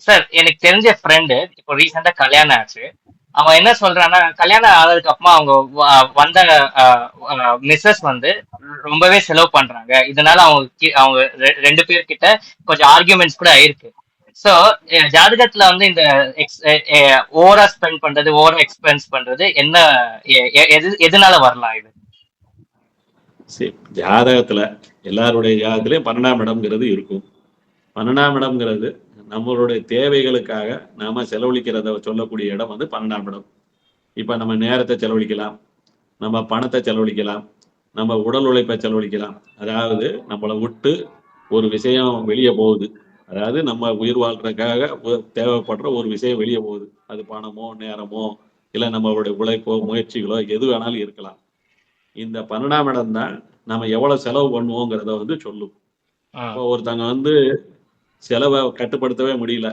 Sir எனக்கு தெரிஞ்ச friend இப்போ ரீசெண்டா கல்யாணம் ஆச்சு. அவன் என்ன சொல்றான்னா, கல்யாணம் ஆனதுக்கு அப்புறமா அவங்க வந்த மிஸ்ஸஸ் வந்து ரொம்பவே செலவு பண்றாங்க. இதனால அவங்க ரெண்டு பேர்கிட்ட கொஞ்சம் ஆர்கியூமெண்ட்ஸ் கூட ஆயிருக்கு. சோ ஜாதகத்துல வந்து இந்த ஓவரா ஸ்பெண்ட் பண்றது, ஓவரா எக்ஸ்பென்ஸ் பண்றது என்ன, எதனால வரலாம் இது? சரி, ஜாதகத்துல எல்லாருடைய ஜாதகத்திலயும் 12ஆம் இடம்ங்கிறது இருக்கும். 12ஆம் இடம்ங்கிறது நம்மளுடைய தேவைகளுக்காக நாம செலவழிக்கிறத சொல்லக்கூடிய இடம் வந்து 12ஆம் இடம். இப்ப நம்ம நேரத்தை செலவழிக்கலாம், நம்ம பணத்தை செலவழிக்கலாம், நம்ம உடல் உழைப்பை செலவழிக்கலாம். அதாவது நம்மளை விட்டு ஒரு விஷயம் வெளியே போகுது, அதாவது நம்ம உயிர் வாழ்றதுக்காக தேவைப்படுற ஒரு விஷயம் வெளியே போகுது. அது பணமோ நேரமோ இல்லை நம்மளுடைய உழைப்போ முயற்சிகளோ எது வேணாலும் இருக்கலாம். இந்த 12ஆம் இடம் தான் நம்ம எவ்வளவு செலவு பண்ணுவோங்கிறத வந்து சொல்லும். இப்போ ஒருத்தங்க வந்து செலவை கட்டுப்படுத்தவே முடியல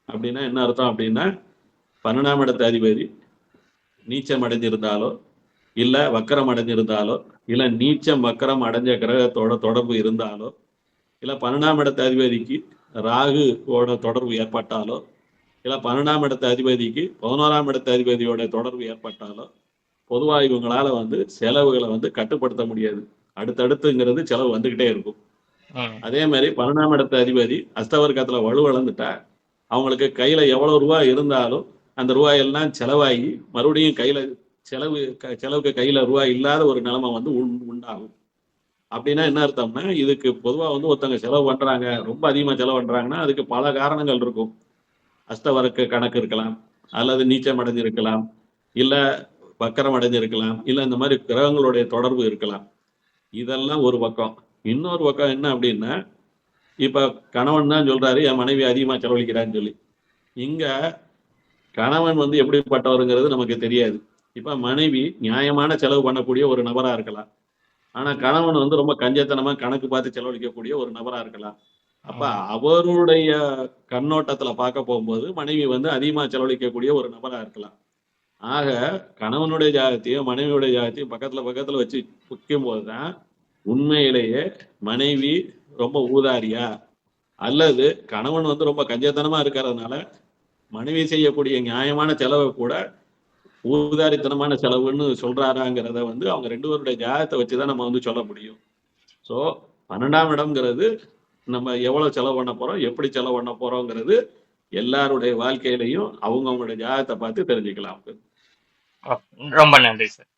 அப்படின்னா என்ன அர்த்தம் அப்படின்னா, 12ஆம் இடத்து அதிபதி நீச்சம் அடைஞ்சிருந்தாலோ இல்ல வக்கரம் அடைஞ்சிருந்தாலோ இல்ல நீச்சம் வக்கரம் அடைஞ்ச கிரகத்தோட தொடர்பு இருந்தாலோ இல்ல 12ஆம் இடத்து அதிபதிக்கு ராகுவோட தொடர்பு ஏற்பட்டாலோ இல்ல 12ஆம் இடத்து அதிபதிக்கு 11ஆம் இடத்து அதிபதியோட தொடர்பு ஏற்பட்டாலோ பொதுவா இவங்களால வந்து செலவுகளை வந்து கட்டுப்படுத்த முடியாது. அடுத்தடுத்துங்கிறது செலவு வந்துகிட்டே இருக்கும். அதே மாதிரி 12ஆம் இடத்து அதிபதி அஸ்தவர்க்கத்துல வலுவிழந்துட்டா அவங்களுக்கு கையில எவ்வளவு ரூபாய் இருந்தாலும் அந்த ரூபாய் எல்லாம் செலவாகி மறுபடியும் கையில செலவுக்கு கையில ரூபாய் இல்லாத ஒரு நிலைமை வந்து உண்டாகும். அப்படின்னா என்ன அர்த்தம்னா, இதுக்கு பொதுவா வந்து ஒருத்தவங்க செலவு பண்றாங்க, ரொம்ப அதிகமா செலவு பண்றாங்கன்னா அதுக்கு பல காரணங்கள் இருக்கும். அஸ்தவர்க்க கணக்கு இருக்கலாம், அல்லது நீச்சம் அடைஞ்சிருக்கலாம், இல்ல வக்கரம் அடைஞ்சிருக்கலாம், இல்ல இந்த மாதிரி கிரகங்களுடைய தொடர்பு இருக்கலாம். இதெல்லாம் ஒரு பக்கம். இன்னொரு பக்கம் என்ன அப்படின்னா, இப்ப கணவன் தான் சொல்றாரு என் மனைவி அதிகமா செலவழிக்கிறான்னு சொல்லி. இங்க கணவன் வந்து எப்படிப்பட்டவருங்கிறது நமக்கு தெரியாது. இப்ப மனைவி நியாயமான செலவு பண்ணக்கூடிய ஒரு நபரா இருக்கலாம். ஆனா கணவன் வந்து ரொம்ப கஞ்சத்தனமா கணக்கு பார்த்து செலவழிக்கக்கூடிய ஒரு நபரா இருக்கலாம். அப்ப அவருடைய கண்ணோட்டத்துல பார்க்க போகும்போது மனைவி வந்து அதிகமா செலவழிக்கக்கூடிய ஒரு நபரா இருக்கலாம். ஆக கணவனுடைய ஜாதகத்தையும் மனைவியுடைய ஜாதகத்தையும் பக்கத்துல பக்கத்துல வச்சு வைக்கும் போதுதான் உண்மையிலேயே மனைவி ரொம்ப ஊதாரியா, அல்லது கணவன் வந்து ரொம்ப கஞ்சத்தனமா இருக்கிறதுனால மனைவி செய்யக்கூடிய நியாயமான செலவை கூட ஊதாரித்தனமான செலவுன்னு சொல்றாராங்கிறத வந்து அவங்க ரெண்டு பேருடைய ஜாதகத்தை வச்சுதான் நம்ம வந்து சொல்ல முடியும். ஸோ 12ஆம் இடம்ங்கிறது நம்ம எவ்வளவு செலவு பண்ண போறோம், எப்படி செலவு பண்ண போறோங்கிறது எல்லாருடைய வாழ்க்கையிலையும் அவங்களுடைய ஜாதகத்தை பார்த்து தெரிஞ்சுக்கலாம். ரொம்ப நன்றி சார்.